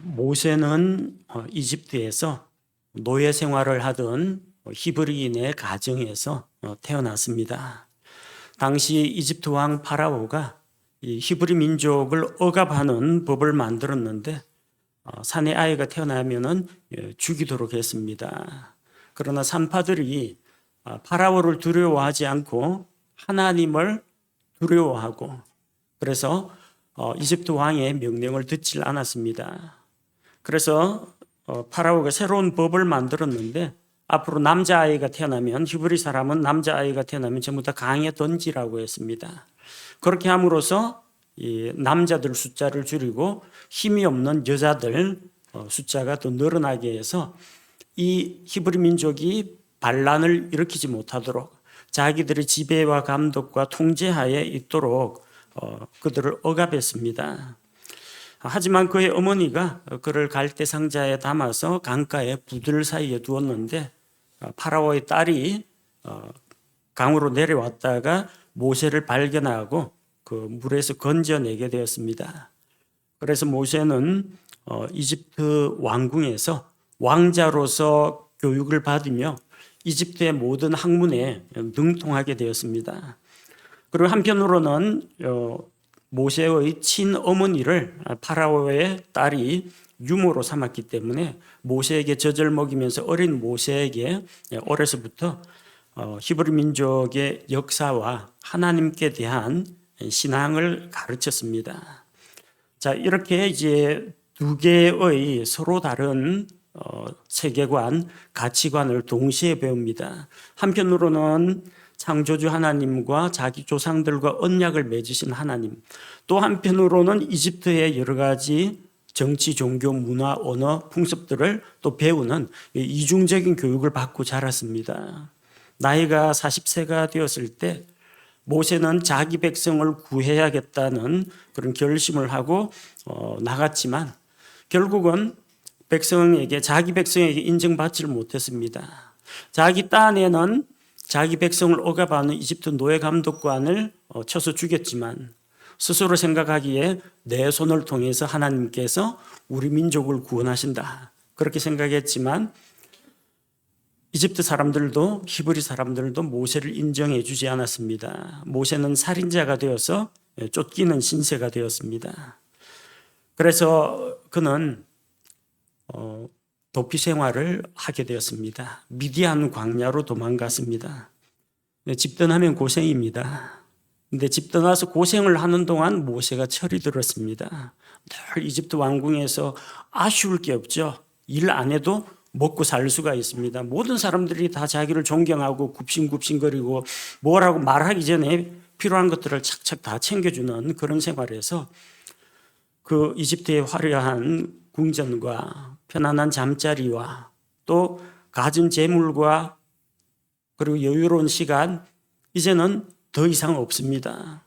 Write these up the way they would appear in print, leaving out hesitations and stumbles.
모세는 이집트에서 노예 생활을 하던 히브리인의 가정에서 태어났습니다. 당시 이집트 왕 파라오가 이 히브리 민족을 억압하는 법을 만들었는데 사내 아이가 태어나면은 죽이도록 했습니다. 그러나 산파들이 파라오를 두려워하지 않고 하나님을 두려워하고 그래서 이집트 왕의 명령을 듣질 않았습니다. 그래서 파라오가 새로운 법을 만들었는데 앞으로 남자아이가 태어나면 히브리 사람은 남자아이가 태어나면 전부 다 강에 던지라고 했습니다. 그렇게 함으로써 이 남자들 숫자를 줄이고 힘이 없는 여자들 숫자가 더 늘어나게 해서 이 히브리 민족이 반란을 일으키지 못하도록 자기들의 지배와 감독과 통제하에 있도록 그들을 억압했습니다. 하지만 그의 어머니가 그를 갈대 상자에 담아서 강가에 부들 사이에 두었는데 파라오의 딸이 강으로 내려왔다가 모세를 발견하고 그 물에서 건져내게 되었습니다. 그래서 모세는 이집트 왕궁에서 왕자로서 교육을 받으며 이집트의 모든 학문에 능통하게 되었습니다. 그리고 한편으로는 모세의 친어머니를 파라오의 딸이 유모로 삼았기 때문에 모세에게 젖을 먹이면서 어린 모세에게 어려서부터 히브리 민족의 역사와 하나님께 대한 신앙을 가르쳤습니다. 자, 이렇게 이제 두 개의 서로 다른 세계관, 가치관을 동시에 배웁니다. 한편으로는 창조주 하나님과 자기 조상들과 언약을 맺으신 하나님, 또 한편으로는 이집트의 여러 가지 정치, 종교, 문화, 언어, 풍습들을 또 배우는 이중적인 교육을 받고 자랐습니다. 나이가 40세가 되었을 때 모세는 자기 백성을 구해야겠다는 그런 결심을 하고 나갔지만 결국은 자기 백성에게 인정받지를 못했습니다. 자기 딴에는 자기 백성을 억압하는 이집트 노예 감독관을 쳐서 죽였지만 스스로 생각하기에 내 손을 통해서 하나님께서 우리 민족을 구원하신다. 그렇게 생각했지만 이집트 사람들도 히브리 사람들도 모세를 인정해 주지 않았습니다. 모세는 살인자가 되어서 쫓기는 신세가 되었습니다. 그래서 그는 도피 생활을 하게 되었습니다. 미디안 광야로 도망갔습니다. 집 떠나면 고생입니다. 근데 집 떠나서 고생을 하는 동안 모세가 철이 들었습니다. 늘 이집트 왕궁에서 아쉬울 게 없죠. 일 안 해도 먹고 살 수가 있습니다. 모든 사람들이 다 자기를 존경하고 굽신굽신거리고 뭐라고 말하기 전에 필요한 것들을 착착 다 챙겨주는 그런 생활에서 그 이집트의 화려한 궁전과 편안한 잠자리와 또 가진 재물과 그리고 여유로운 시간 이제는 더 이상 없습니다.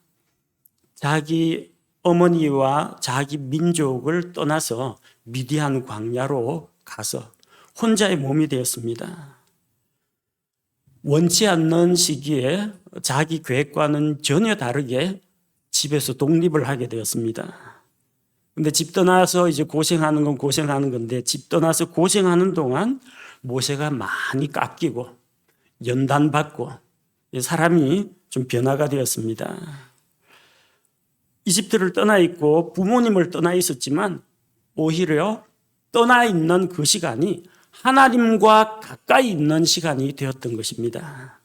자기 어머니와 자기 민족을 떠나서 미디안 광야로 가서 혼자의 몸이 되었습니다. 원치 않는 시기에 자기 계획과는 전혀 다르게 집에서 독립을 하게 되었습니다. 근데 집 떠나서 이제 고생하는 건 고생하는 건데 집 떠나서 고생하는 동안 모세가 많이 깎이고 연단받고 사람이 좀 변화가 되었습니다. 이집트를 떠나 있고 부모님을 떠나 있었지만 오히려 떠나 있는 그 시간이 하나님과 가까이 있는 시간이 되었던 것입니다.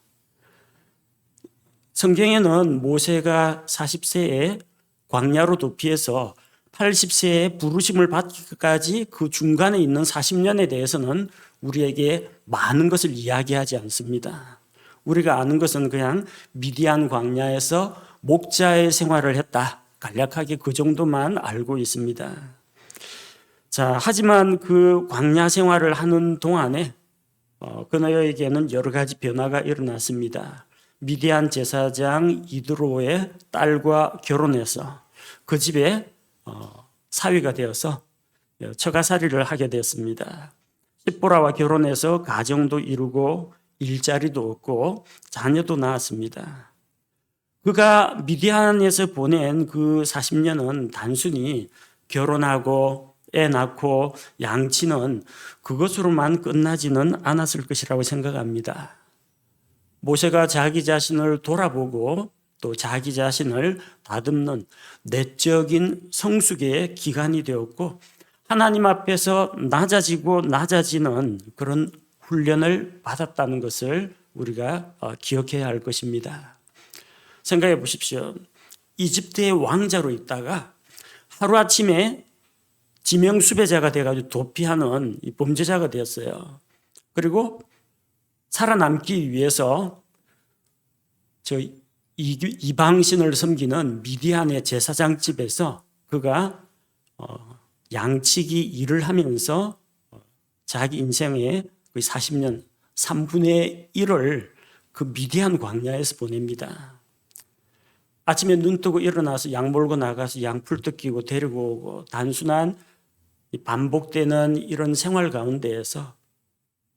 성경에는 모세가 40세에 광야로 도피해서 80세에 부르심을 받기까지 그 중간에 있는 40년에 대해서는 우리에게 많은 것을 이야기하지 않습니다. 우리가 아는 것은 그냥 미디안 광야에서 목자의 생활을 했다. 간략하게 그 정도만 알고 있습니다. 자, 하지만 그 광야 생활을 하는 동안에 그녀에게는 여러 가지 변화가 일어났습니다. 미디안 제사장 이드로의 딸과 결혼해서 그 집에 사위가 되어서 처가살이를 하게 되었습니다. 십보라와 결혼해서 가정도 이루고 일자리도 얻고 자녀도 낳았습니다. 그가 미디안에서 보낸 그 40년은 단순히 결혼하고 애 낳고 양치는 그것으로만 끝나지는 않았을 것이라고 생각합니다. 모세가 자기 자신을 돌아보고 또 자기 자신을 다듬는 내적인 성숙의 기간이 되었고, 하나님 앞에서 낮아지고 낮아지는 그런 훈련을 받았다는 것을 우리가 기억해야 할 것입니다. 생각해 보십시오. 이집트의 왕자로 있다가 하루아침에 지명수배자가 돼가지고 도피하는 범죄자가 되었어요. 그리고 살아남기 위해서 이방신을 섬기는 미디안의 제사장 집에서 그가 양치기 일을 하면서 자기 인생의 거의 40년 3분의 1을 그 미디안 광야에서 보냅니다. 아침에 눈 뜨고 일어나서 양 몰고 나가서 양 풀떡 끼고 데리고 오고, 단순한 반복되는 이런 생활 가운데에서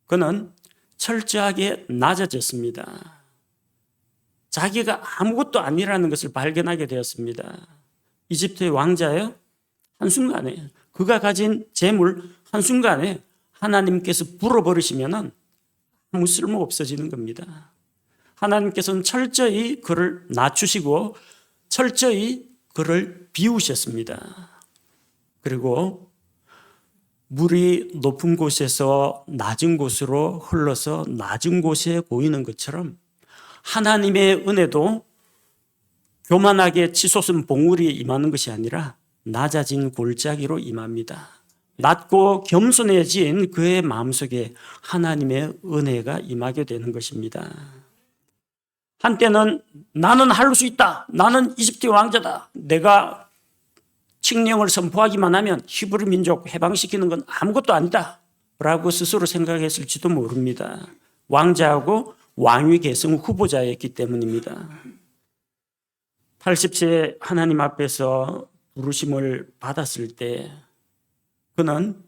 그는 철저하게 낮아졌습니다. 자기가 아무것도 아니라는 것을 발견하게 되었습니다. 이집트의 왕자예요. 한순간에 그가 가진 재물 한순간에 하나님께서 불어버리시면 아무 쓸모 없어지는 겁니다. 하나님께서는 철저히 그를 낮추시고 철저히 그를 비우셨습니다. 그리고 물이 높은 곳에서 낮은 곳으로 흘러서 낮은 곳에 고이는 것처럼 하나님의 은혜도 교만하게 치솟은 봉우리에 임하는 것이 아니라 낮아진 골짜기로 임합니다. 낮고 겸손해진 그의 마음속에 하나님의 은혜가 임하게 되는 것입니다. 한때는 나는 할 수 있다. 나는 이집트 왕자다. 내가 칙령을 선포하기만 하면 히브리 민족 해방시키는 건 아무것도 아니다 라고 스스로 생각했을지도 모릅니다. 왕자하고 왕위 계승 후보자였기 때문입니다. 80세 하나님 앞에서 부르심을 받았을 때 그는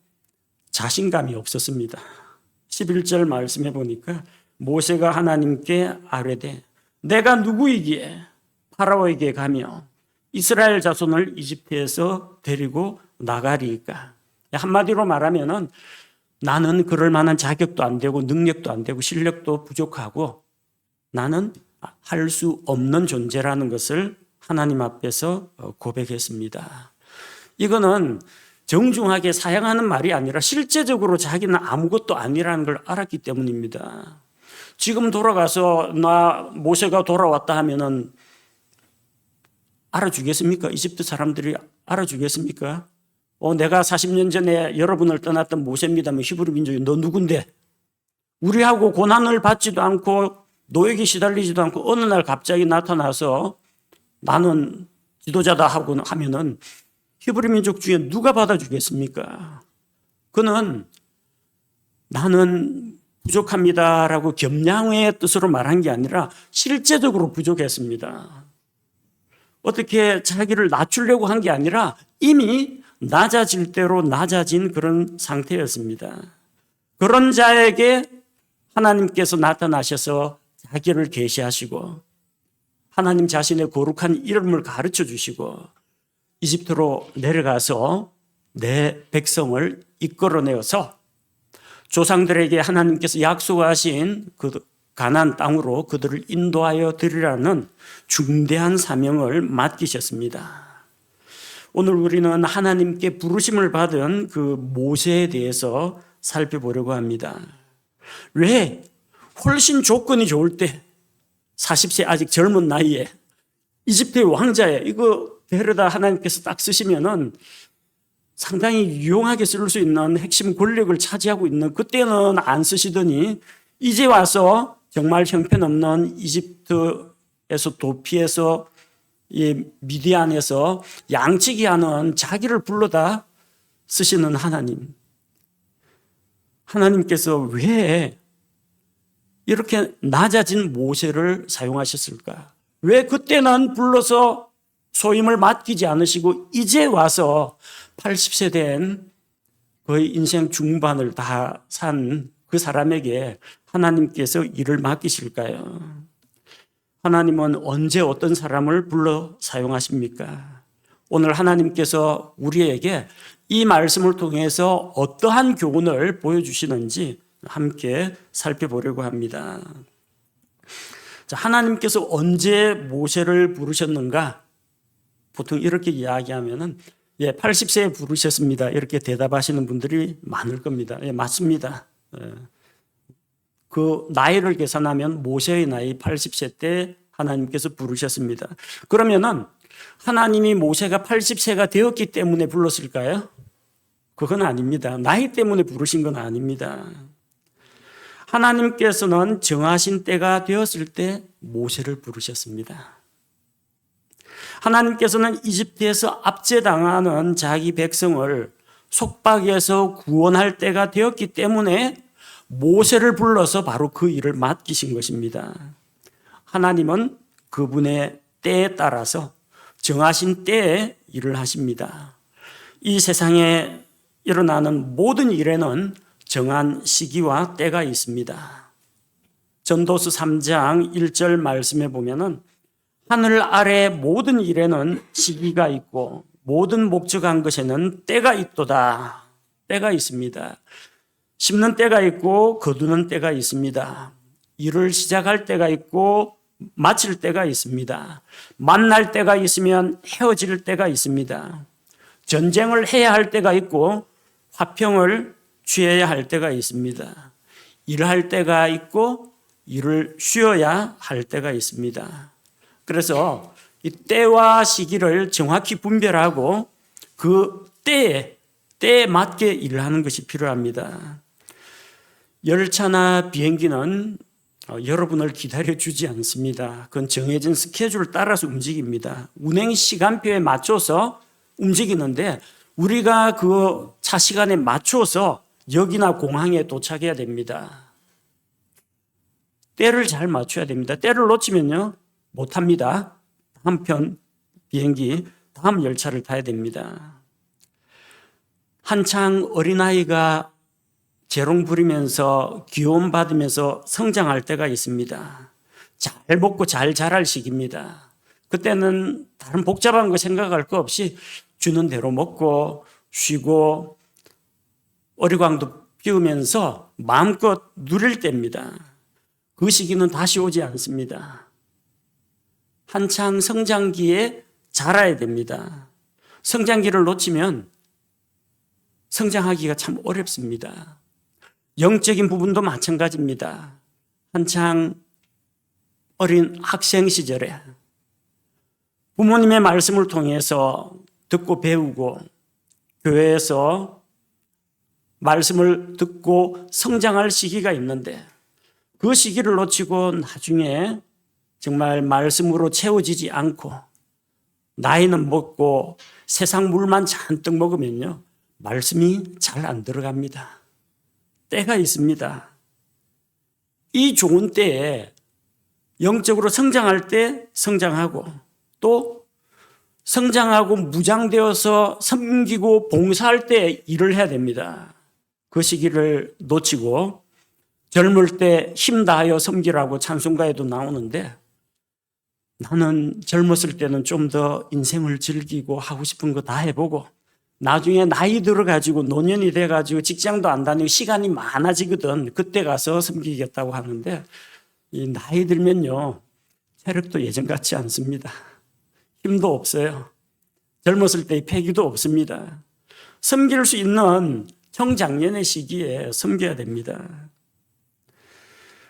자신감이 없었습니다. 11절 말씀해 보니까 모세가 하나님께 아뢰되 내가 누구이기에 파라오에게 가며 이스라엘 자손을 이집트에서 데리고 나가리이까. 한마디로 말하면은 나는 그럴 만한 자격도 안 되고 능력도 안 되고 실력도 부족하고 나는 할 수 없는 존재라는 것을 하나님 앞에서 고백했습니다. 이거는 정중하게 사양하는 말이 아니라 실제적으로 자기는 아무것도 아니라는 걸 알았기 때문입니다. 지금 돌아가서 나 모세가 돌아왔다 하면은 알아주겠습니까? 이집트 사람들이 알아주겠습니까? 내가 40년 전에 여러분을 떠났던 모세입니다면 히브리 민족이 너 누군데? 우리하고 고난을 받지도 않고 노예에 시달리지도 않고 어느 날 갑자기 나타나서 나는 지도자다 하고 하면은 히브리 민족 중에 누가 받아주겠습니까? 그는 나는 부족합니다라고 겸양의 뜻으로 말한 게 아니라 실제적으로 부족했습니다. 어떻게 자기를 낮추려고 한 게 아니라 이미 낮아질 대로 낮아진 그런 상태였습니다. 그런 자에게 하나님께서 나타나셔서 자기를 계시하시고 하나님 자신의 거룩한 이름을 가르쳐 주시고 이집트로 내려가서 내 백성을 이끌어내어서 조상들에게 하나님께서 약속하신 그 가나안 땅으로 그들을 인도하여 드리라는 중대한 사명을 맡기셨습니다. 오늘 우리는 하나님께 부르심을 받은 그 모세에 대해서 살펴보려고 합니다. 왜 훨씬 조건이 좋을 때 40세 아직 젊은 나이에 이집트의 왕자에 이거 데려다 하나님께서 딱 쓰시면은 상당히 유용하게 쓸 수 있는 핵심 권력을 차지하고 있는 그때는 안 쓰시더니 이제 와서 정말 형편없는 이집트에서 도피해서 이 미디안에서 양치기 하는 자기를 불러다 쓰시는 하나님. 하나님께서 왜 이렇게 낮아진 모세를 사용하셨을까? 왜 그때는 불러서 소임을 맡기지 않으시고 이제 와서 80세 된 거의 인생 중반을 다 산 그 사람에게 하나님께서 일을 맡기실까요? 하나님은 언제 어떤 사람을 불러 사용하십니까? 오늘 하나님께서 우리에게 이 말씀을 통해서 어떠한 교훈을 보여주시는지 함께 살펴보려고 합니다. 자, 하나님께서 언제 모세를 부르셨는가? 보통 이렇게 이야기하면은 80세에 부르셨습니다. 이렇게 대답하시는 분들이 많을 겁니다. 맞습니다. 그 나이를 계산하면 모세의 나이 80세 때 하나님께서 부르셨습니다. 그러면은 하나님이 모세가 80세가 되었기 때문에 불렀을까요? 그건 아닙니다. 나이 때문에 부르신 건 아닙니다. 하나님께서는 정하신 때가 되었을 때 모세를 부르셨습니다. 하나님께서는 이집트에서 압제당하는 자기 백성을 속박에서 구원할 때가 되었기 때문에 모세를 불러서 바로 그 일을 맡기신 것입니다. 하나님은 그분의 때에 따라서 정하신 때에 일을 하십니다. 이 세상에 일어나는 모든 일에는 정한 시기와 때가 있습니다. 전도서 3장 1절 말씀에 보면은 하늘 아래 모든 일에는 시기가 있고 모든 목적한 것에는 때가 있도다. 때가 있습니다. 심는 때가 있고 거두는 때가 있습니다. 일을 시작할 때가 있고 마칠 때가 있습니다. 만날 때가 있으면 헤어질 때가 있습니다. 전쟁을 해야 할 때가 있고 화평을 취해야 할 때가 있습니다. 일할 때가 있고 일을 쉬어야 할 때가 있습니다. 그래서 이 때와 시기를 정확히 분별하고 그 때에 맞게 일을 하는 것이 필요합니다. 열차나 비행기는 여러분을 기다려주지 않습니다. 그건 정해진 스케줄을 따라서 움직입니다. 운행 시간표에 맞춰서 움직이는데 우리가 그 차 시간에 맞춰서 역이나 공항에 도착해야 됩니다. 때를 잘 맞춰야 됩니다. 때를 놓치면요 못합니다. 다음 편 비행기, 다음 열차를 타야 됩니다. 한창 어린아이가 재롱 부리면서 귀여움 받으면서 성장할 때가 있습니다. 잘 먹고 잘 자랄 시기입니다. 그때는 다른 복잡한 거 생각할 거 없이 주는 대로 먹고 쉬고 어리광도 피우면서 마음껏 누릴 때입니다. 그 시기는 다시 오지 않습니다. 한창 성장기에 자라야 됩니다. 성장기를 놓치면 성장하기가 참 어렵습니다. 영적인 부분도 마찬가지입니다. 한창 어린 학생 시절에 부모님의 말씀을 통해서 듣고 배우고 교회에서 말씀을 듣고 성장할 시기가 있는데 그 시기를 놓치고 나중에 정말 말씀으로 채워지지 않고 나이는 먹고 세상 물만 잔뜩 먹으면요 말씀이 잘 안 들어갑니다. 때가 있습니다. 이 좋은 때에 영적으로 성장할 때 성장하고 또 성장하고 무장되어서 섬기고 봉사할 때 일을 해야 됩니다. 그 시기를 놓치고 젊을 때 힘 다하여 섬기라고 찬송가에도 나오는데 나는 젊었을 때는 좀 더 인생을 즐기고 하고 싶은 거 다 해보고 나중에 나이 들어가지고 노년이 돼가지고 직장도 안 다니고 시간이 많아지거든. 그때 가서 섬기겠다고 하는데 이 나이 들면요 체력도 예전 같지 않습니다. 힘도 없어요. 젊었을 때의 패기도 없습니다. 섬길 수 있는 청장년의 시기에 섬겨야 됩니다.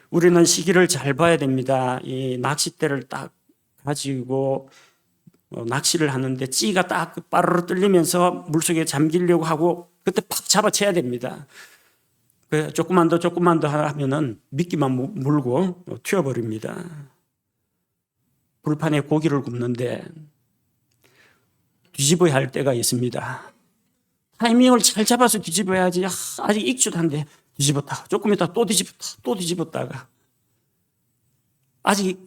우리는 시기를 잘 봐야 됩니다. 이 낚싯대를 딱 가지고 낚시를 하는데 찌가 딱 빠르르 뚫리면서 물속에 잠기려고 하고 그때 팍 잡아채야 됩니다. 조금만 더 하면은 미끼만 물고 튀어버립니다. 불판에 고기를 굽는데 뒤집어야 할 때가 있습니다. 타이밍을 잘 잡아서 뒤집어야지. 아직 익숙한데 뒤집었다가 조금 있다가 또 뒤집었다가 아직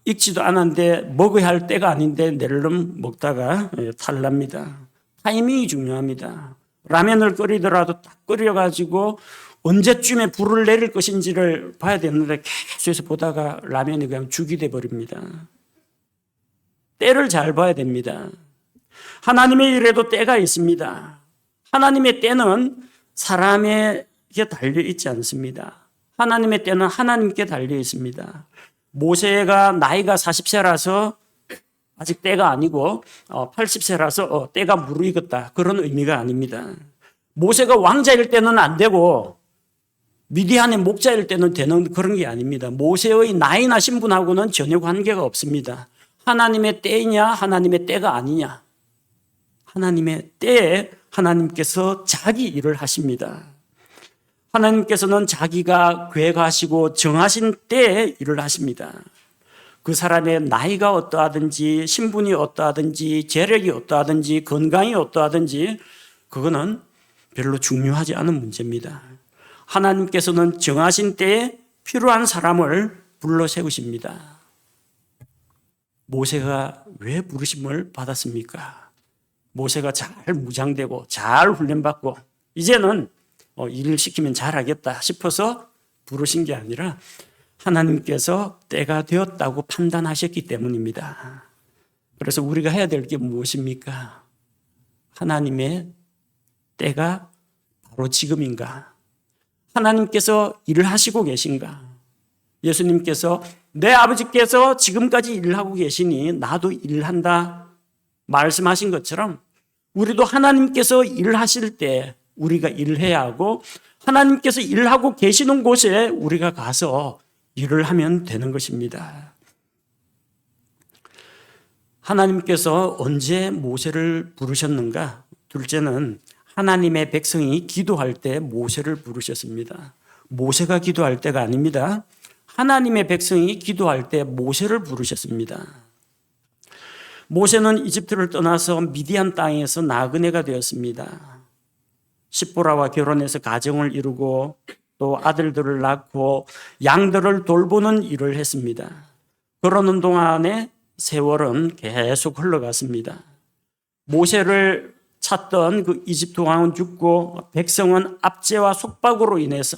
익지도 않았는데 먹어야 할 때가 아닌데 내르름 먹다가 탈납니다. 타이밍이 중요합니다. 라면을 끓이더라도 딱 끓여가지고 언제쯤에 불을 내릴 것인지를 봐야 되는데 계속해서 보다가 라면이 그냥 죽이 돼버립니다. 때를 잘 봐야 됩니다. 하나님의 일에도 때가 있습니다. 하나님의 때는 사람에게 달려 있지 않습니다. 하나님의 때는 하나님께 달려 있습니다. 모세가 나이가 40세라서 아직 때가 아니고 80세라서 때가 무르익었다, 그런 의미가 아닙니다. 모세가 왕자일 때는 안 되고 미디안의 목자일 때는 되는 그런 게 아닙니다. 모세의 나이나 신분하고는 전혀 관계가 없습니다. 하나님의 때이냐 하나님의 때가 아니냐, 하나님의 때에 하나님께서 자기 일을 하십니다. 하나님께서는 자기가 계획하시고 정하신 때에 일을 하십니다. 그 사람의 나이가 어떠하든지 신분이 어떠하든지 재력이 어떠하든지 건강이 어떠하든지 그거는 별로 중요하지 않은 문제입니다. 하나님께서는 정하신 때에 필요한 사람을 불러 세우십니다. 모세가 왜 부르심을 받았습니까? 모세가 잘 무장되고 잘 훈련받고 이제는 일을 시키면 잘하겠다 싶어서 부르신 게 아니라 하나님께서 때가 되었다고 판단하셨기 때문입니다. 그래서 우리가 해야 될 게 무엇입니까? 하나님의 때가 바로 지금인가? 하나님께서 일을 하시고 계신가? 예수님께서 내 아버지께서 지금까지 일하고 계시니 나도 일한다 말씀하신 것처럼 우리도 하나님께서 일하실 때 우리가 일해야 하고 하나님께서 일하고 계시는 곳에 우리가 가서 일을 하면 되는 것입니다. 하나님께서 언제 모세를 부르셨는가? 둘째는 하나님의 백성이 기도할 때 모세를 부르셨습니다. 모세가 기도할 때가 아닙니다. 하나님의 백성이 기도할 때 모세를 부르셨습니다. 모세는 이집트를 떠나서 미디안 땅에서 나그네가 되었습니다. 십보라와 결혼해서 가정을 이루고 또 아들들을 낳고 양들을 돌보는 일을 했습니다. 그러는 동안에 세월은 계속 흘러갔습니다. 모세를 찾던 그 이집트 왕은 죽고 백성은 압제와 속박으로 인해서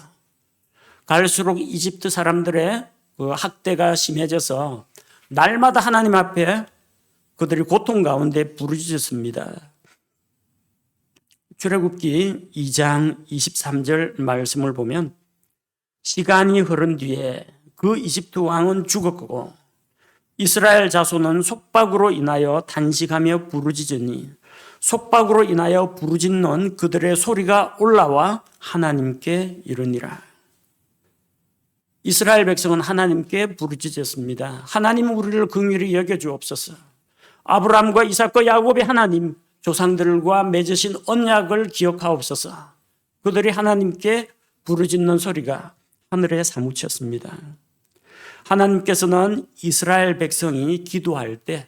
갈수록 이집트 사람들의 그 학대가 심해져서 날마다 하나님 앞에 그들이 고통 가운데 부르짖었습니다. 출애굽기 2장 23절 말씀을 보면 시간이 흐른 뒤에 그 이집트 왕은 죽었고 이스라엘 자손은 속박으로 인하여 단식하며 부르짖으니 속박으로 인하여 부르짖는 그들의 소리가 올라와 하나님께 이르니라. 이스라엘 백성은 하나님께 부르짖었습니다. 하나님 우리를 긍휼히 여겨주옵소서. 아브라함과 이삭과 야곱의 하나님 조상들과 맺으신 언약을 기억하옵소서. 그들이 하나님께 부르짖는 소리가 하늘에 사무쳤습니다. 하나님께서는 이스라엘 백성이 기도할 때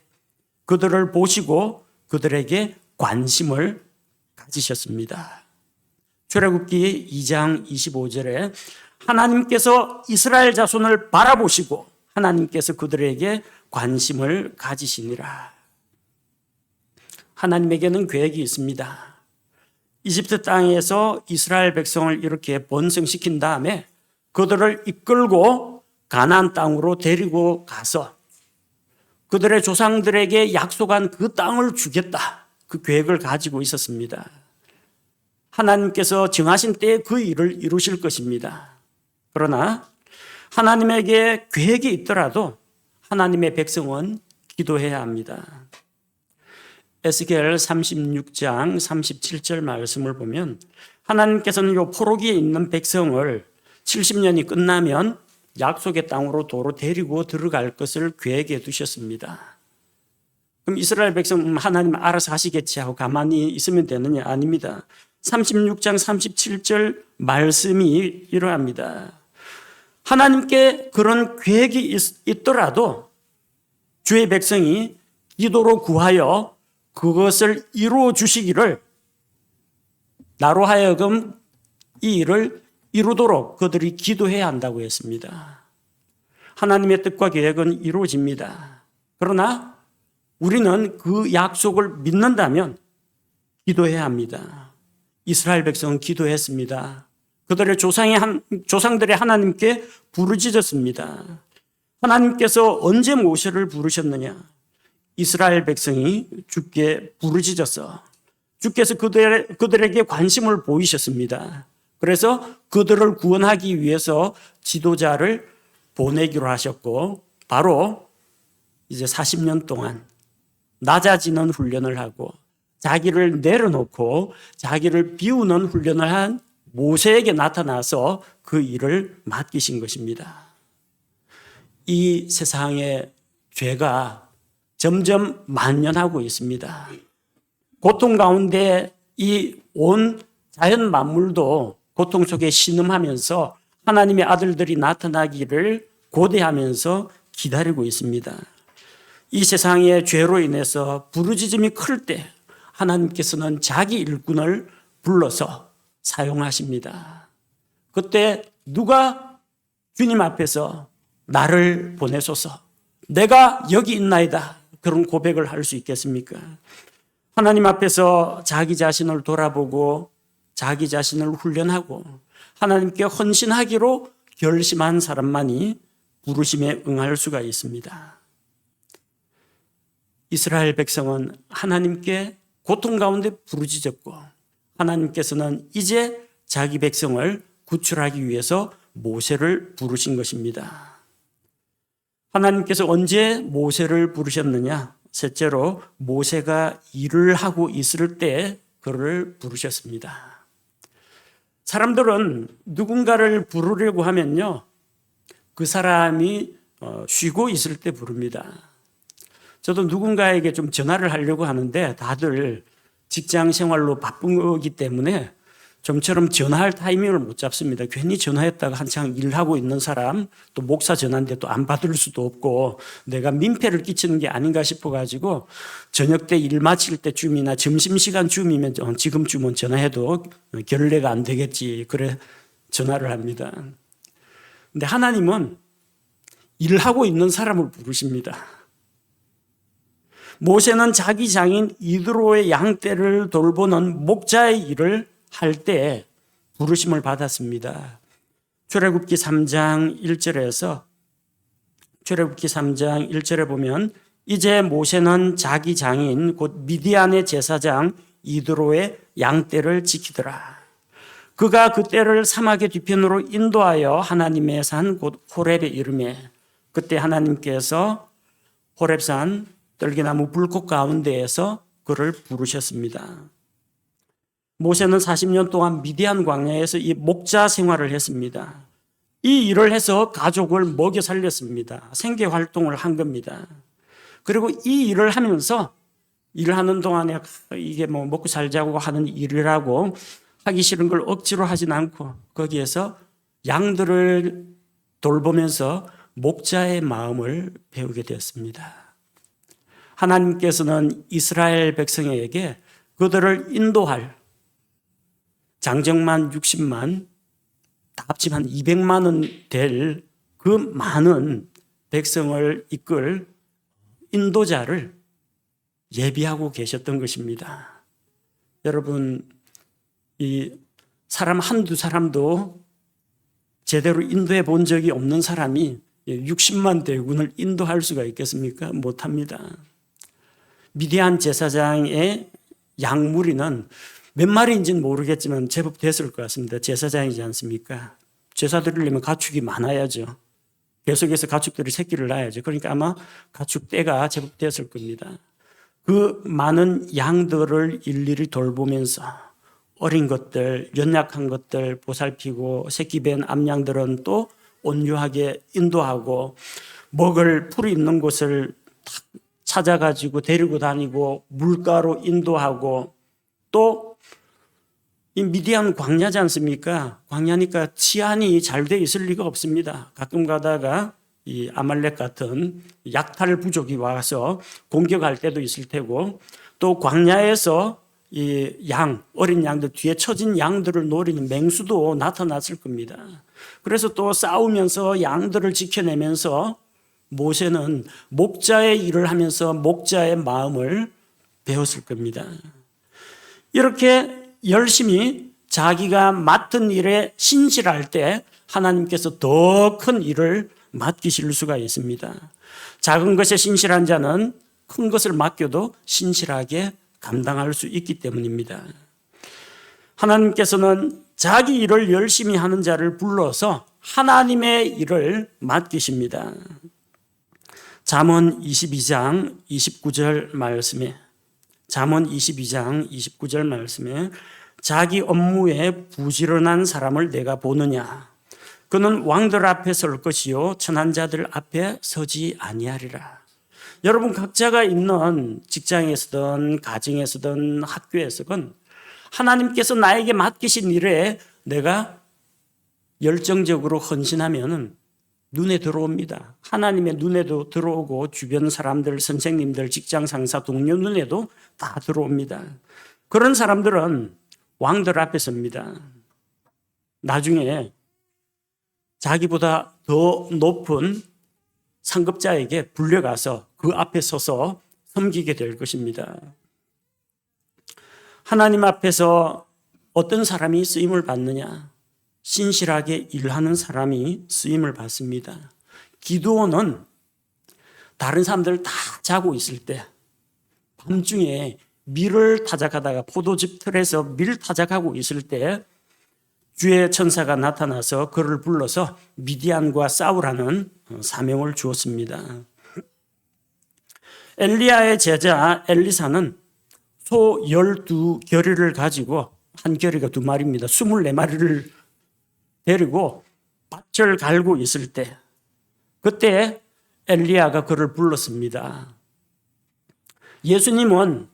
그들을 보시고 그들에게 관심을 가지셨습니다. 출애굽기 2장 25절에 하나님께서 이스라엘 자손을 바라보시고 하나님께서 그들에게 관심을 가지시니라. 하나님에게는 계획이 있습니다. 이집트 땅에서 이스라엘 백성을 이렇게 번성시킨 다음에 그들을 이끌고 가나안 땅으로 데리고 가서 그들의 조상들에게 약속한 그 땅을 주겠다, 그 계획을 가지고 있었습니다. 하나님께서 정하신 때에 그 일을 이루실 것입니다. 그러나 하나님에게 계획이 있더라도 하나님의 백성은 기도해야 합니다. 에스겔 36장 37절 말씀을 보면 하나님께서는 이 포로기에 있는 백성을 70년이 끝나면 약속의 땅으로 도로 데리고 들어갈 것을 계획해 두셨습니다. 그럼 이스라엘 백성 하나님 알아서 하시겠지 하고 가만히 있으면 되느냐? 아닙니다. 36장 37절 말씀이 이러합니다. 하나님께 그런 계획이 있더라도 주의 백성이 기도로 구하여 그것을 이루어 주시기를 나로 하여금 이 일을 이루도록 그들이 기도해야 한다고 했습니다. 하나님의 뜻과 계획은 이루어집니다. 그러나 우리는 그 약속을 믿는다면 기도해야 합니다. 이스라엘 백성은 기도했습니다. 그들의 조상들의 이스라엘 백성이 주께 부르짖어서 주께서 그들에게 관심을 보이셨습니다. 그래서 그들을 구원하기 위해서 지도자를 보내기로 하셨고, 바로 이제 40년 동안 낮아지는 훈련을 하고 자기를 내려놓고 자기를 비우는 훈련을 한 모세에게 나타나서 그 일을 맡기신 것입니다. 이 세상의 죄가 점점 만연하고 있습니다. 고통 가운데 이 온 자연 만물도 고통 속에 신음하면서 하나님의 아들들이 나타나기를 고대하면서 기다리고 있습니다. 이 세상의 죄로 인해서 부르짖음이 클 때 하나님께서는 자기 일꾼을 불러서 사용하십니다. 그때 누가 주님 앞에서 나를 보내소서, 내가 여기 있나이다, 그런 고백을 할 수 있겠습니까? 하나님 앞에서 자기 자신을 돌아보고 자기 자신을 훈련하고 하나님께 헌신하기로 결심한 사람만이 부르심에 응할 수가 있습니다. 이스라엘 백성은 하나님께 고통 가운데 부르짖었고, 하나님께서는 이제 자기 백성을 구출하기 위해서 모세를 부르신 것입니다. 하나님께서 언제 모세를 부르셨느냐? 셋째로 모세가 일을 하고 있을 때 그를 부르셨습니다. 사람들은 누군가를 부르려고 하면요, 그 사람이 쉬고 있을 때 부릅니다. 저도 누군가에게 좀 전화를 하려고 하는데 다들 직장 생활로 바쁜 거기 때문에 좀처럼 전화할 타이밍을 못 잡습니다. 괜히 전화했다가 한창 일하고 있는 사람, 또 목사 전화인데 또 안 받을 수도 없고 내가 민폐를 끼치는 게 아닌가 싶어가지고 저녁 때 일 마칠 때쯤이나 점심시간쯤이면 지금쯤은 전화해도 결례가 안 되겠지, 그래 전화를 합니다. 근데 하나님은 일하고 있는 사람을 부르십니다. 모세는 자기 장인 이드로의 양떼를 돌보는 목자의 일을 할 때 부르심을 받았습니다. 출애굽기 3장 1절에서 출애굽기 3장 1절에 보면 이제 모세는 자기 장인 곧 미디안의 제사장 이드로의 양떼를 지키더라. 그가 그 떼를 사막의 뒤편으로 인도하여 하나님의 산 곧 호렙에 이르매 그때 하나님께서 호렙산 떨기나무 불꽃 가운데에서 그를 부르셨습니다. 모세는 40년 동안 미디안 광야에서 이 목자 생활을 했습니다. 이 일을 해서 가족을 먹여 살렸습니다. 생계 활동을 한 겁니다. 그리고 이 일을 하면서 일하는 동안에 이게 뭐 먹고 살자고 하는 일이라고 하기 싫은 걸 억지로 하진 않고 거기에서 양들을 돌보면서 목자의 마음을 배우게 되었습니다. 하나님께서는 이스라엘 백성에게 그들을 인도할 장정만 60만, 다 합치면 한 200만은 될 그 많은 백성을 이끌 인도자를 예비하고 계셨던 것입니다. 여러분, 이 사람 한두 사람도 제대로 인도해 본 적이 없는 사람이 60만 대군을 인도할 수가 있겠습니까? 못합니다. 미디안 제사장의 양무리는 몇 마리인지는 모르겠지만 제법 됐을 것 같습니다. 제사장이지 않습니까? 제사 드리려면 가축이 많아야죠. 계속해서 가축들이 새끼를 낳아야죠. 그러니까 아마 가축 떼가 제법 됐을 겁니다. 그 많은 양들을 일일이 돌보면서 어린 것들, 연약한 것들 보살피고 새끼 벤 암양들은 또 온유하게 인도하고 먹을 풀이 있는 곳을 찾아가지고 데리고 다니고 물가로 인도하고 또 이 미디안 광야지 않습니까? 광야니까 치안이 잘 돼 있을 리가 없습니다. 가끔 가다가 이 아말렉 같은 약탈 부족이 와서 공격할 때도 있을 테고 또 광야에서 이 어린 양들 뒤에 처진 양들을 노리는 맹수도 나타났을 겁니다. 그래서 또 싸우면서 양들을 지켜내면서 모세는 목자의 일을 하면서 목자의 마음을 배웠을 겁니다. 이렇게 열심히 자기가 맡은 일에 신실할 때 하나님께서 더 큰 일을 맡기실 수가 있습니다. 작은 것에 신실한 자는 큰 것을 맡겨도 신실하게 감당할 수 있기 때문입니다. 하나님께서는 자기 일을 열심히 하는 자를 불러서 하나님의 일을 맡기십니다. 잠언 22장 29절 말씀에 자기 업무에 부지런한 사람을 내가 보느냐. 그는 왕들 앞에 설 것이요 천한 자들 앞에 서지 아니하리라. 여러분 각자가 있는 직장에서든 가정에서든 학교에서든 하나님께서 나에게 맡기신 일에 내가 열정적으로 헌신하면 눈에 들어옵니다. 하나님의 눈에도 들어오고 주변 사람들, 선생님들, 직장 상사, 동료 눈에도 다 들어옵니다. 그런 사람들은 왕들 앞에 섭니다. 나중에 자기보다 더 높은 상급자에게 불려가서 그 앞에 서서 섬기게 될 것입니다. 하나님 앞에서 어떤 사람이 쓰임을 받느냐? 신실하게 일하는 사람이 쓰임을 받습니다. 기드온은 다른 사람들 다 자고 있을 때 밤중에 밀을 타작하다가 포도즙 틀에서 밀 타작하고 있을 때 주의 천사가 나타나서 그를 불러서 미디안과 싸우라는 사명을 주었습니다. 엘리야의 제자 엘리사는 소 12결의를 가지고 한 결의가 2마리입니다. 24마리를 데리고 밭을 갈고 있을 때 그때 엘리야가 그를 불렀습니다. 예수님은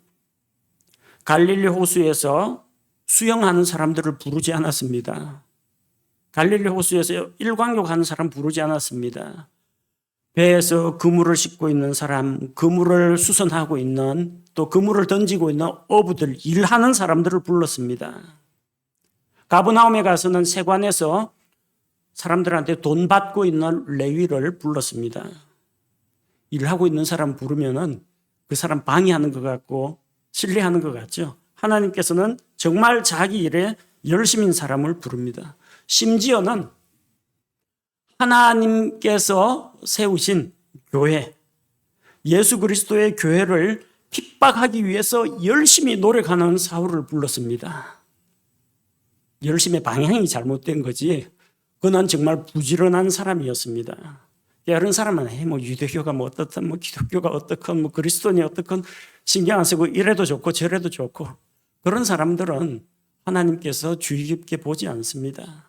갈릴리 호수에서 수영하는 사람들을 부르지 않았습니다. 갈릴리 호수에서 일광욕하는 사람 부르지 않았습니다. 배에서 그물을 싣고 있는 사람, 그물을 수선하고 있는 또 그물을 던지고 있는 어부들, 일하는 사람들을 불렀습니다. 가버나움에 가서는 세관에서 사람들한테 돈 받고 있는 레위를 불렀습니다. 일하고 있는 사람 부르면은 그 사람 방해하는 것 같고 신뢰하는 것 같죠. 하나님께서는 정말 자기 일에 열심인 사람을 부릅니다. 심지어는 하나님께서 세우신 교회, 예수 그리스도의 교회를 핍박하기 위해서 열심히 노력하는 사울을 불렀습니다. 열심의 방향이 잘못된 거지 그는 정말 부지런한 사람이었습니다. 다른 사람은 뭐 유대교가 뭐 어떻든 뭐 기독교가 어떻건 뭐 그리스도인이 어떻건 신경 안 쓰고 이래도 좋고 저래도 좋고 그런 사람들은 하나님께서 주의 깊게 보지 않습니다.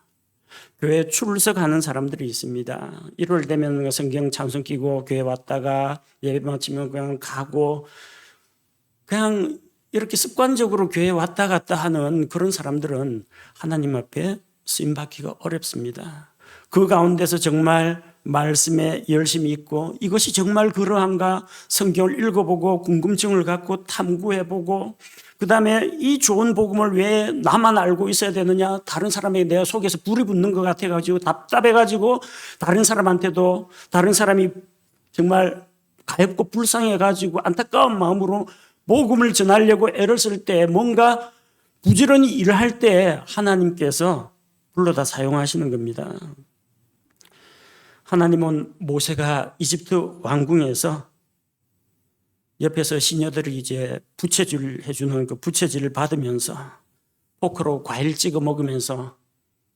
교회에 출석하는 사람들이 있습니다. 1월 되면 성경 찬송 끼고 교회 왔다가 예배 마치면 그냥 가고 그냥 이렇게 습관적으로 교회 왔다 갔다 하는 그런 사람들은 하나님 앞에 쓰임받기가 어렵습니다. 그 가운데서 정말 말씀에 열심히 있고 이것이 정말 그러한가 성경을 읽어보고 궁금증을 갖고 탐구해보고 그 다음에 이 좋은 복음을 왜 나만 알고 있어야 되느냐, 다른 사람에게 내가 속에서 불이 붙는 것 같아가지고 답답해가지고 다른 사람한테도 다른 사람이 정말 가엾고 불쌍해가지고 안타까운 마음으로 복음을 전하려고 애를 쓸 때 뭔가 부지런히 일을 할 때 하나님께서 불러다 사용하시는 겁니다. 하나님은 모세가 이집트 왕궁에서 옆에서 시녀들이 이제 부채질 해주는 그 부채질을 받으면서 포크로 과일 찍어 먹으면서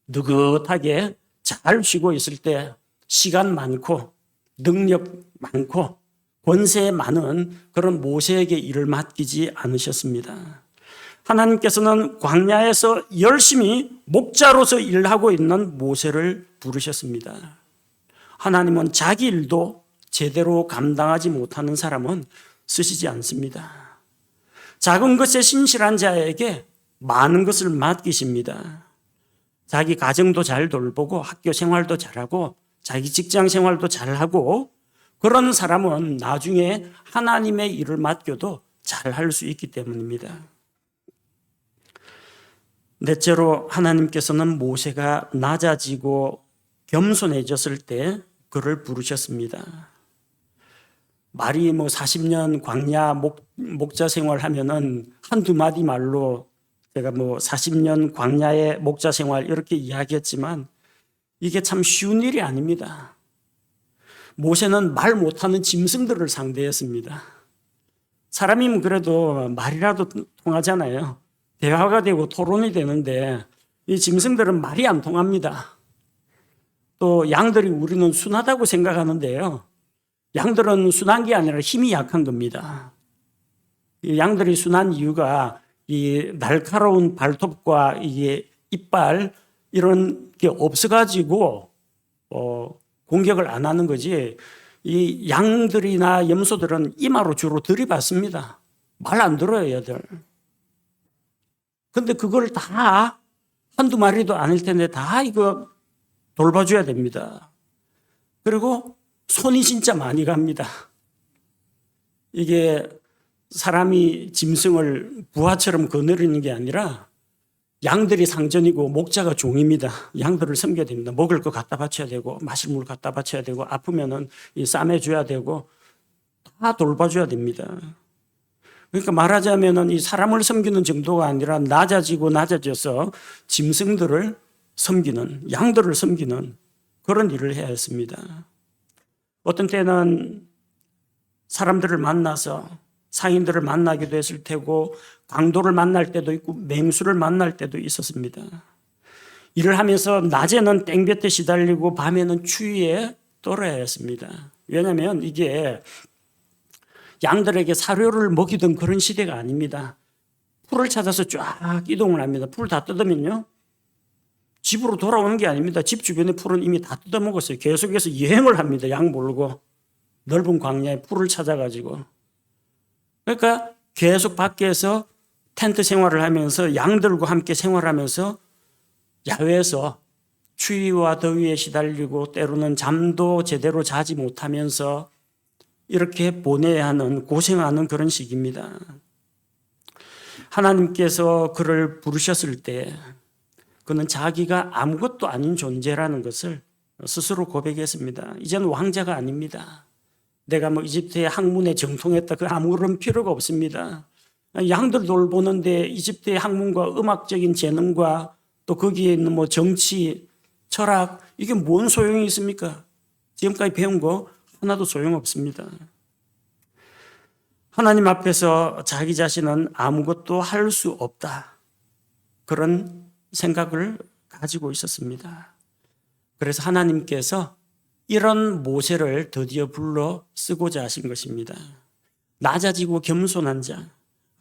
느긋하게 잘 쉬고 있을 때 시간 많고 능력 많고 권세 많은 그런 모세에게 일을 맡기지 않으셨습니다. 하나님께서는 광야에서 열심히 목자로서 일하고 있는 모세를 부르셨습니다. 하나님은 자기 일도 제대로 감당하지 못하는 사람은 쓰시지 않습니다. 작은 것에 신실한 자에게 많은 것을 맡기십니다. 자기 가정도 잘 돌보고 학교 생활도 잘하고 자기 직장 생활도 잘하고 그런 사람은 나중에 하나님의 일을 맡겨도 잘할 수 있기 때문입니다. 넷째로 하나님께서는 모세가 낮아지고 겸손해졌을 때 그를 부르셨습니다. 말이 뭐 40년 광야 목자 생활 하면은 한두 마디 말로 제가 뭐 40년 광야의 목자 생활 이렇게 이야기했지만 이게 참 쉬운 일이 아닙니다. 모세는 말 못하는 짐승들을 상대했습니다. 사람이면 그래도 말이라도 통하잖아요. 대화가 되고 토론이 되는데 이 짐승들은 말이 안 통합니다. 또 양들이 우리는 순하다고 생각하는데요. 양들은 순한 게 아니라 힘이 약한 겁니다. 이 양들이 순한 이유가 이 날카로운 발톱과 이게 이빨 이런 게 없어가지고 공격을 안 하는 거지. 이 양들이나 염소들은 이마로 주로 들이받습니다. 말 안 들어요, 얘들. 근데 그걸 다 한두 마리도 아닐 텐데 다 이거 돌봐줘야 됩니다. 그리고 손이 진짜 많이 갑니다. 이게 사람이 짐승을 부하처럼 거느리는 게 아니라 양들이 상전이고 목자가 종입니다. 양들을 섬겨야 됩니다. 먹을 거 갖다 바쳐야 되고 마실 물 갖다 바쳐야 되고 아프면은 싸매줘야 되고 다 돌봐줘야 됩니다. 그러니까 말하자면은 이 사람을 섬기는 정도가 아니라 낮아져서 짐승들을 섬기는, 양들을 섬기는 그런 일을 해야 했습니다. 어떤 때는 사람들을 만나서 상인들을 만나기도 했을 테고 강도를 만날 때도 있고 맹수를 만날 때도 있었습니다. 일을 하면서 낮에는 땡볕에 시달리고 밤에는 추위에 떨어야 했습니다. 왜냐하면 이게 양들에게 사료를 먹이던 그런 시대가 아닙니다. 풀을 찾아서 쫙 이동을 합니다. 풀 다 뜯으면요. 집으로 돌아오는 게 아닙니다. 집 주변의 풀은 이미 다 뜯어먹었어요. 계속해서 여행을 합니다. 양 몰고 넓은 광야에 풀을 찾아가지고. 그러니까 계속 밖에서 텐트 생활을 하면서 양들과 함께 생활하면서 야외에서 추위와 더위에 시달리고 때로는 잠도 제대로 자지 못하면서 이렇게 보내야 하는 고생하는 그런 시기입니다. 하나님께서 그를 부르셨을 때 그는 자기가 아무것도 아닌 존재라는 것을 스스로 고백했습니다. 이제는 왕자가 아닙니다. 내가 이집트의 학문에 정통했다 그 아무런 필요가 없습니다. 양들 돌보는데 이집트의 학문과 음악적인 재능과 또 거기에 있는 정치, 철학 이게 뭔 소용이 있습니까? 지금까지 배운 거 하나도 소용없습니다. 하나님 앞에서 자기 자신은 아무것도 할 수 없다. 그런 생각을 가지고 있었습니다. 그래서 하나님께서 이런 모세를 드디어 불러 쓰고자 하신 것입니다. 낮아지고 겸손한 자,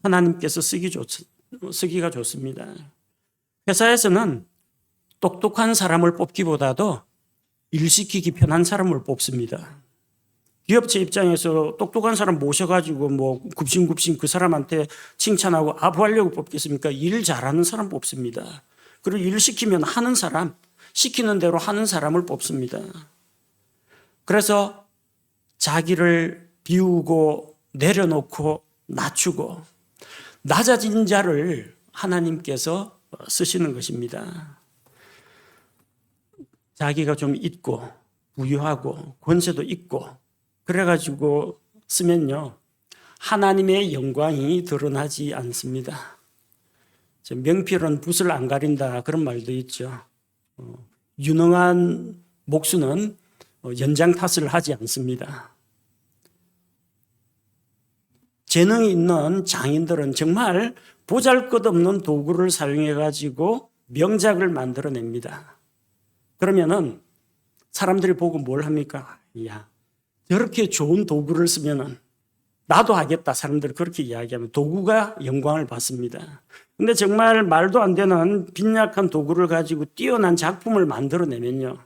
하나님께서 쓰기가 좋습니다. 회사에서는 똑똑한 사람을 뽑기보다도 일시키기 편한 사람을 뽑습니다. 기업체 입장에서 똑똑한 사람 모셔가지고 굽신굽신 그 사람한테 칭찬하고 아부하려고 뽑겠습니까? 일 잘하는 사람 뽑습니다. 그리고 일 시키면 하는 사람, 시키는 대로 하는 사람을 뽑습니다. 그래서 자기를 비우고 내려놓고 낮추고 낮아진 자를 하나님께서 쓰시는 것입니다. 자기가 좀 있고 부유하고 권세도 있고 그래가지고 쓰면요 하나님의 영광이 드러나지 않습니다. 명필은 붓을 안 가린다 그런 말도 있죠. 유능한 목수는 연장 탓을 하지 않습니다. 재능이 있는 장인들은 정말 보잘것없는 도구를 사용해 가지고 명작을 만들어냅니다. 그러면은 사람들이 보고 뭘 합니까? 야, 저렇게 좋은 도구를 쓰면은 나도 하겠다. 사람들이 그렇게 이야기하면 도구가 영광을 받습니다. 근데 정말 말도 안 되는 빈약한 도구를 가지고 뛰어난 작품을 만들어내면요.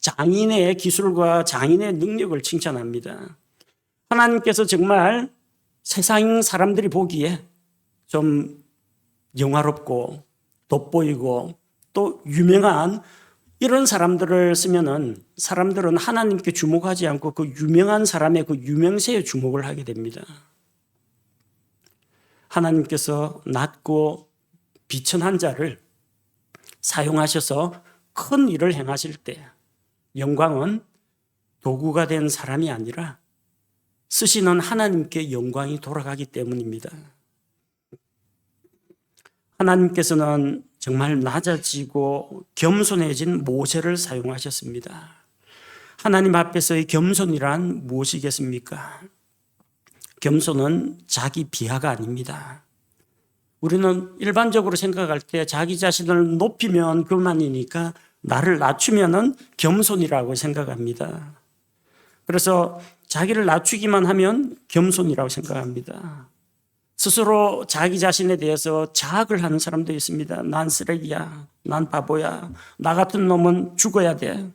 장인의 기술과 장인의 능력을 칭찬합니다. 하나님께서 정말 세상 사람들이 보기에 좀 영화롭고 돋보이고 또 유명한 이런 사람들을 쓰면은 사람들은 하나님께 주목하지 않고 그 유명한 사람의 그 유명세에 주목을 하게 됩니다. 하나님께서 낮고 비천한 자를 사용하셔서 큰 일을 행하실 때 영광은 도구가 된 사람이 아니라 쓰시는 하나님께 영광이 돌아가기 때문입니다. 하나님께서는 정말 낮아지고 겸손해진 모세를 사용하셨습니다. 하나님 앞에서의 겸손이란 무엇이겠습니까? 겸손은 자기 비하가 아닙니다. 우리는 일반적으로 생각할 때 자기 자신을 높이면 교만이니까 나를 낮추면은 겸손이라고 생각합니다. 그래서 자기를 낮추기만 하면 겸손이라고 생각합니다. 스스로 자기 자신에 대해서 자학을 하는 사람도 있습니다. 난 쓰레기야. 난 바보야. 나 같은 놈은 죽어야 돼.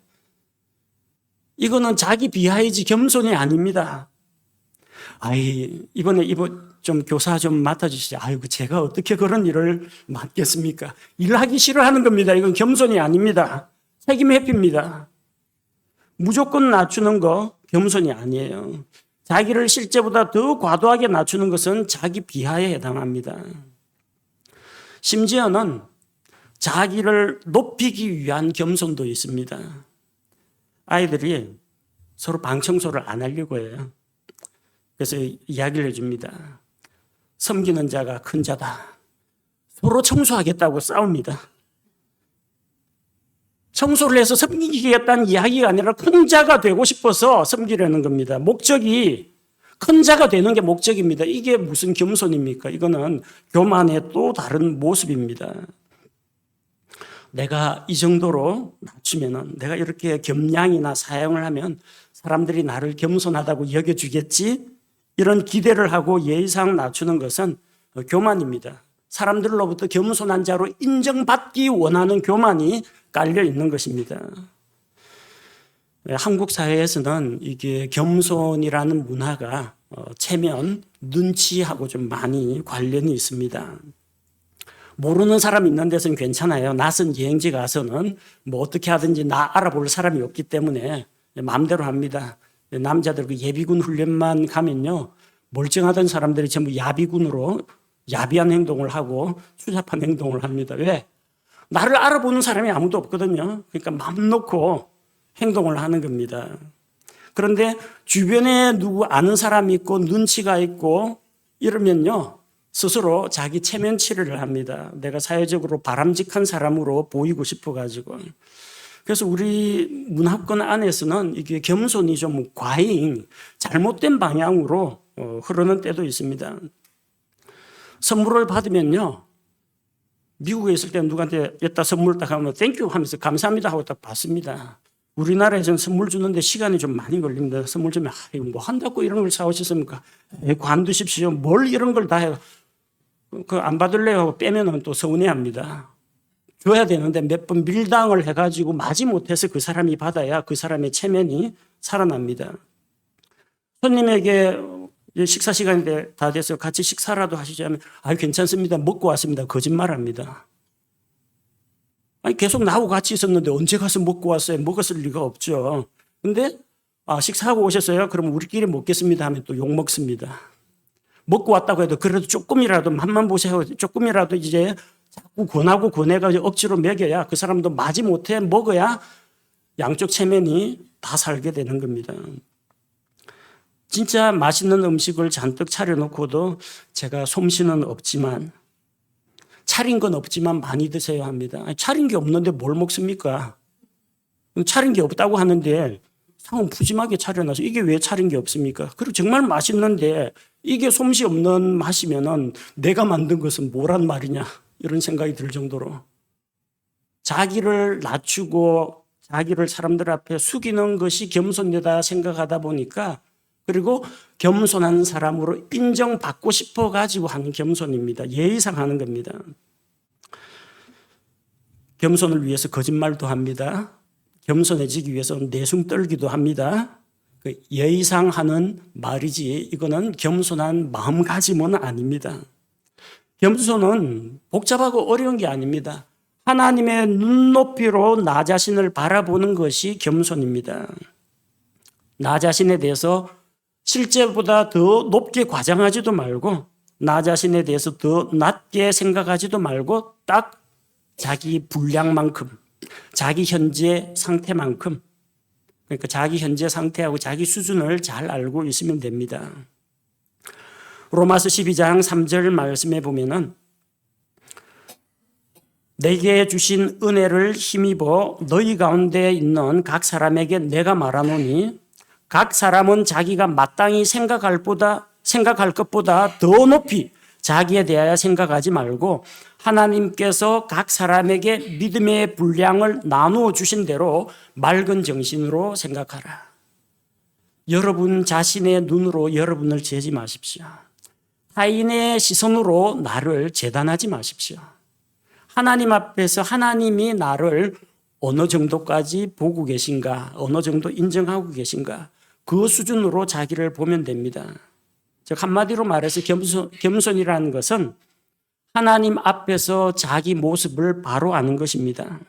이거는 자기 비하이지 겸손이 아닙니다. 이번에 좀 교사 좀 맡아주시죠. 아이고, 제가 어떻게 그런 일을 맡겠습니까? 일하기 싫어하는 겁니다. 이건 겸손이 아닙니다. 책임 회피입니다. 무조건 낮추는 거 겸손이 아니에요. 자기를 실제보다 더 과도하게 낮추는 것은 자기 비하에 해당합니다. 심지어는 자기를 높이기 위한 겸손도 있습니다. 아이들이 서로 방 청소를 안 하려고 해요. 그래서 이야기를 해줍니다. 섬기는 자가 큰 자다. 서로 청소하겠다고 싸웁니다. 청소를 해서 섬기겠다는 이야기가 아니라 큰 자가 되고 싶어서 섬기려는 겁니다. 목적이 큰 자가 되는 게 목적입니다. 이게 무슨 겸손입니까? 이거는 교만의 또 다른 모습입니다. 내가 이 정도로 낮추면은, 내가 이렇게 겸양이나 사용을 하면 사람들이 나를 겸손하다고 여겨주겠지? 이런 기대를 하고 예의상 낮추는 것은 교만입니다. 사람들로부터 겸손한 자로 인정받기 원하는 교만이 깔려 있는 것입니다. 한국 사회에서는 이게 겸손이라는 문화가 체면, 눈치하고 좀 많이 관련이 있습니다. 모르는 사람 있는 데서는 괜찮아요. 낯선 여행지 가서는 뭐 어떻게 하든지 나 알아볼 사람이 없기 때문에 마음대로 합니다. 남자들 그 예비군 훈련만 가면요, 멀쩡하던 사람들이 전부 야비군으로 야비한 행동을 하고 추잡한 행동을 합니다. 왜? 나를 알아보는 사람이 아무도 없거든요. 그러니까 마음 놓고 행동을 하는 겁니다. 그런데 주변에 누구 아는 사람이 있고 눈치가 있고 이러면요, 스스로 자기 체면 치료를 합니다. 내가 사회적으로 바람직한 사람으로 보이고 싶어가지고. 그래서 우리 문화권 안에서는 이게 겸손이 좀 과잉, 잘못된 방향으로 흐르는 때도 있습니다. 선물을 받으면요, 미국에 있을 때 누구한테 여기다 선물 딱 하면 땡큐 하면서 감사합니다 하고 딱 받습니다. 우리나라에서는 선물 주는데 시간이 좀 많이 걸립니다. 선물 주면 이거 뭐 한다고 이런 걸 사오셨습니까? 관두십시오. 뭘 이런 걸 다 해요. 안 받을래요 하고 빼면은 또 서운해합니다. 줘야 되는데 몇 번 밀당을 해가지고 마지 못해서 그 사람이 받아야 그 사람의 체면이 살아납니다. 손님에게 식사 시간이 다 돼서 같이 식사라도 하시자면 괜찮습니다. 먹고 왔습니다. 거짓말합니다. 계속 나하고 같이 있었는데 언제 가서 먹고 왔어요? 먹었을 리가 없죠. 근데 식사하고 오셨어요? 그럼 우리끼리 먹겠습니다 하면 또 욕 먹습니다. 먹고 왔다고 해도 그래도 조금이라도 맛만 보세요. 조금이라도 이제 자꾸 권하고 권해가 억지로 먹여야 그 사람도 마지 못해 먹어야 양쪽 체면이 다 살게 되는 겁니다. 진짜 맛있는 음식을 잔뜩 차려놓고도 제가 솜씨는 없지만, 차린 건 없지만 많이 드세요 합니다. 차린 게 없는데 뭘 먹습니까? 차린 게 없다고 하는데 상은 푸짐하게 차려놔서 이게 왜 차린 게 없습니까? 그리고 정말 맛있는데 이게 솜씨 없는 맛이면은 내가 만든 것은 뭐란 말이냐, 이런 생각이 들 정도로 자기를 낮추고 자기를 사람들 앞에 숙이는 것이 겸손이다 생각하다 보니까, 그리고 겸손한 사람으로 인정받고 싶어 가지고 하는 겸손입니다. 예의상 하는 겁니다. 겸손을 위해서 거짓말도 합니다. 겸손해지기 위해서 내숭 떨기도 합니다. 예의상 하는 말이지 이거는 겸손한 마음가짐은 아닙니다. 겸손은 복잡하고 어려운 게 아닙니다. 하나님의 눈높이로 나 자신을 바라보는 것이 겸손입니다. 나 자신에 대해서 실제보다 더 높게 과장하지도 말고, 나 자신에 대해서 더 낮게 생각하지도 말고 딱 자기 분량만큼, 자기 현재 상태만큼, 그러니까 자기 현재 상태하고 자기 수준을 잘 알고 있으면 됩니다. 로마서 12장 3절 말씀에 보면은 내게 주신 은혜를 힘입어 너희 가운데 있는 각 사람에게 내가 말하노니 각 사람은 자기가 마땅히 생각할 보다 생각할 것보다 더 높이 자기에 대하여 생각하지 말고 하나님께서 각 사람에게 믿음의 분량을 나누어 주신 대로 맑은 정신으로 생각하라. 여러분 자신의 눈으로 여러분을 재지 마십시오. 타인의 시선으로 나를 재단하지 마십시오. 하나님 앞에서 하나님이 나를 어느 정도까지 보고 계신가, 어느 정도 인정하고 계신가, 그 수준으로 자기를 보면 됩니다. 즉 한마디로 말해서 겸손이라는 것은 하나님 앞에서 자기 모습을 바로 아는 것입니다.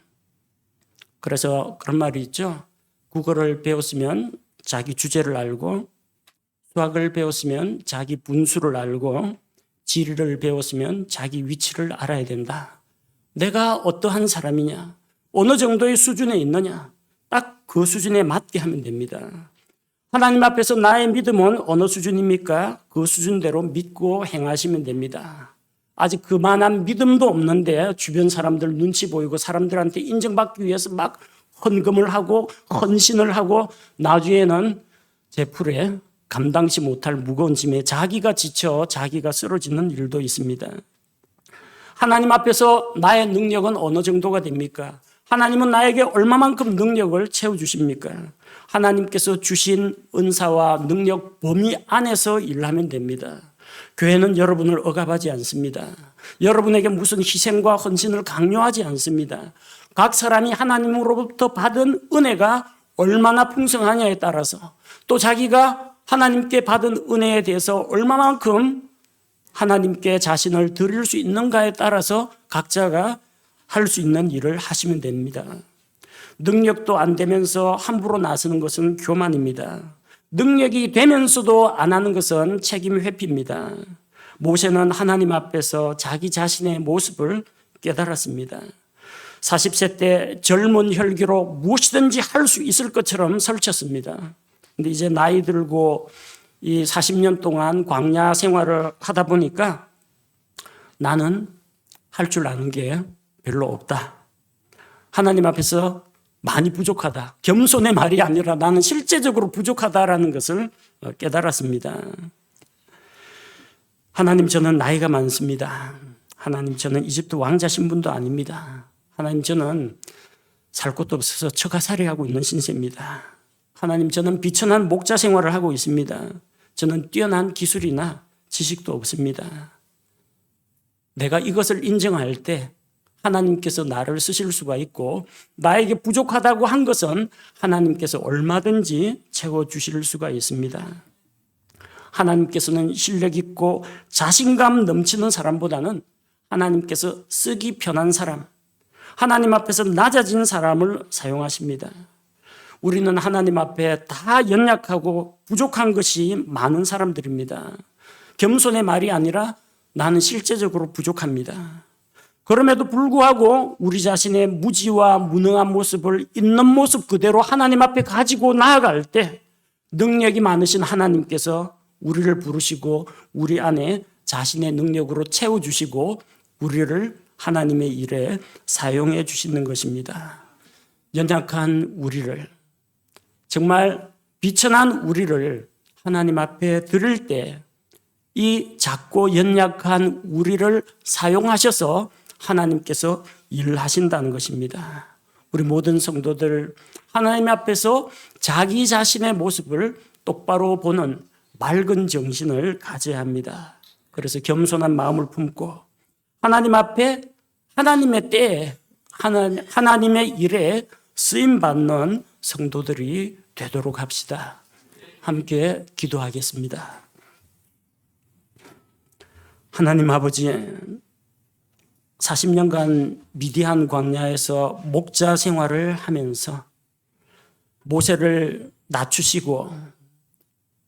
그래서 그런 말이 있죠. 국어를 배웠으면 자기 주제를 알고, 수학을 배웠으면 자기 분수를 알고, 지리를 배웠으면 자기 위치를 알아야 된다. 내가 어떠한 사람이냐, 어느 정도의 수준에 있느냐, 딱 그 수준에 맞게 하면 됩니다. 하나님 앞에서 나의 믿음은 어느 수준입니까? 그 수준대로 믿고 행하시면 됩니다. 아직 그만한 믿음도 없는데 주변 사람들 눈치 보이고 사람들한테 인정받기 위해서 막 헌금을 하고 헌신을 하고 나중에는 제풀에 감당치 못할 무거운 짐에 자기가 지쳐 자기가 쓰러지는 일도 있습니다. 하나님 앞에서 나의 능력은 어느 정도가 됩니까? 하나님은 나에게 얼마만큼 능력을 채워주십니까? 하나님께서 주신 은사와 능력 범위 안에서 일하면 됩니다. 교회는 여러분을 억압하지 않습니다. 여러분에게 무슨 희생과 헌신을 강요하지 않습니다. 각 사람이 하나님으로부터 받은 은혜가 얼마나 풍성하냐에 따라서 또 자기가 하나님께 받은 은혜에 대해서 얼마만큼 하나님께 자신을 드릴 수 있는가에 따라서 각자가 할 수 있는 일을 하시면 됩니다. 능력도 안 되면서 함부로 나서는 것은 교만입니다. 능력이 되면서도 안 하는 것은 책임 회피입니다. 모세는 하나님 앞에서 자기 자신의 모습을 깨달았습니다. 40세 때 젊은 혈기로 무엇이든지 할 수 있을 것처럼 설쳤습니다. 근데 이제 나이 들고 이 40년 동안 광야 생활을 하다 보니까 나는 할 줄 아는 게 별로 없다. 하나님 앞에서 많이 부족하다. 겸손의 말이 아니라 나는 실제적으로 부족하다라는 것을 깨달았습니다. 하나님, 저는 나이가 많습니다. 하나님, 저는 이집트 왕자 신분도 아닙니다. 하나님, 저는 살 곳도 없어서 처가살이하고 있는 신세입니다. 하나님, 저는 비천한 목자 생활을 하고 있습니다. 저는 뛰어난 기술이나 지식도 없습니다. 내가 이것을 인정할 때 하나님께서 나를 쓰실 수가 있고 나에게 부족하다고 한 것은 하나님께서 얼마든지 채워주실 수가 있습니다. 하나님께서는 실력 있고 자신감 넘치는 사람보다는 하나님께서 쓰기 편한 사람, 하나님 앞에서 낮아진 사람을 사용하십니다. 우리는 하나님 앞에 다 연약하고 부족한 것이 많은 사람들입니다. 겸손의 말이 아니라 나는 실제적으로 부족합니다. 그럼에도 불구하고 우리 자신의 무지와 무능한 모습을 있는 모습 그대로 하나님 앞에 가지고 나아갈 때 능력이 많으신 하나님께서 우리를 부르시고 우리 안에 자신의 능력으로 채워주시고 우리를 하나님의 일에 사용해 주시는 것입니다. 연약한 우리를, 정말 비천한 우리를 하나님 앞에 드릴 때 이 작고 연약한 우리를 사용하셔서 하나님께서 일을 하신다는 것입니다. 우리 모든 성도들 하나님 앞에서 자기 자신의 모습을 똑바로 보는 맑은 정신을 가져야 합니다. 그래서 겸손한 마음을 품고 하나님 앞에 하나님의 때에 하나님의 일에 쓰임받는 성도들이 되도록 합시다. 함께 기도하겠습니다. 하나님 아버지, 40년간 미디안 광야에서 목자 생활을 하면서 모세를 낮추시고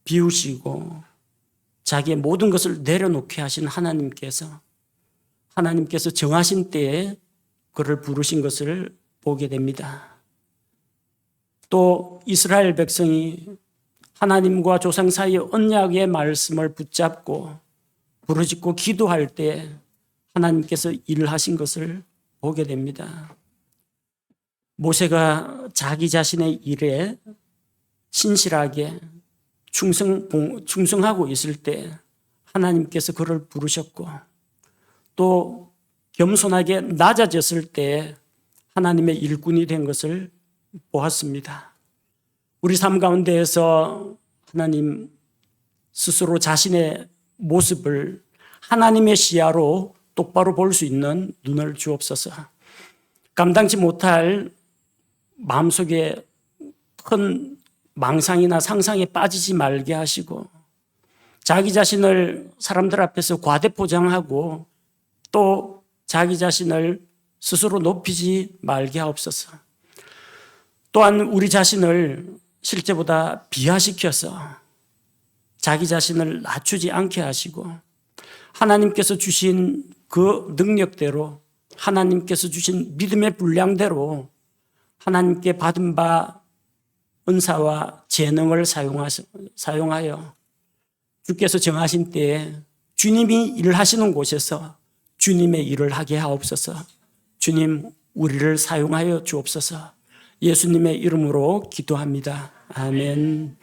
비우시고 자기의 모든 것을 내려놓게 하신 하나님께서 정하신 때에 그를 부르신 것을 보게 됩니다. 또 이스라엘 백성이 하나님과 조상 사이의 언약의 말씀을 붙잡고 부르짖고 기도할 때 하나님께서 일을 하신 것을 보게 됩니다. 모세가 자기 자신의 일에 신실하게 충성하고 있을 때 하나님께서 그를 부르셨고, 또 겸손하게 낮아졌을 때 하나님의 일꾼이 된 것을 보았습니다. 우리 삶 가운데에서 하나님 스스로 자신의 모습을 하나님의 시야로 똑바로 볼 수 있는 눈을 주옵소서. 감당치 못할 마음속에 큰 망상이나 상상에 빠지지 말게 하시고, 자기 자신을 사람들 앞에서 과대포장하고 또 자기 자신을 스스로 높이지 말게 하옵소서. 또한 우리 자신을 실제보다 비하시켜서 자기 자신을 낮추지 않게 하시고, 하나님께서 주신 그 능력대로, 하나님께서 주신 믿음의 분량대로 하나님께 받은 바 은사와 재능을 사용하여 주께서 정하신 때에 주님이 일하시는 곳에서 주님의 일을 하게 하옵소서. 주님, 우리를 사용하여 주옵소서. 예수님의 이름으로 기도합니다. 아멘.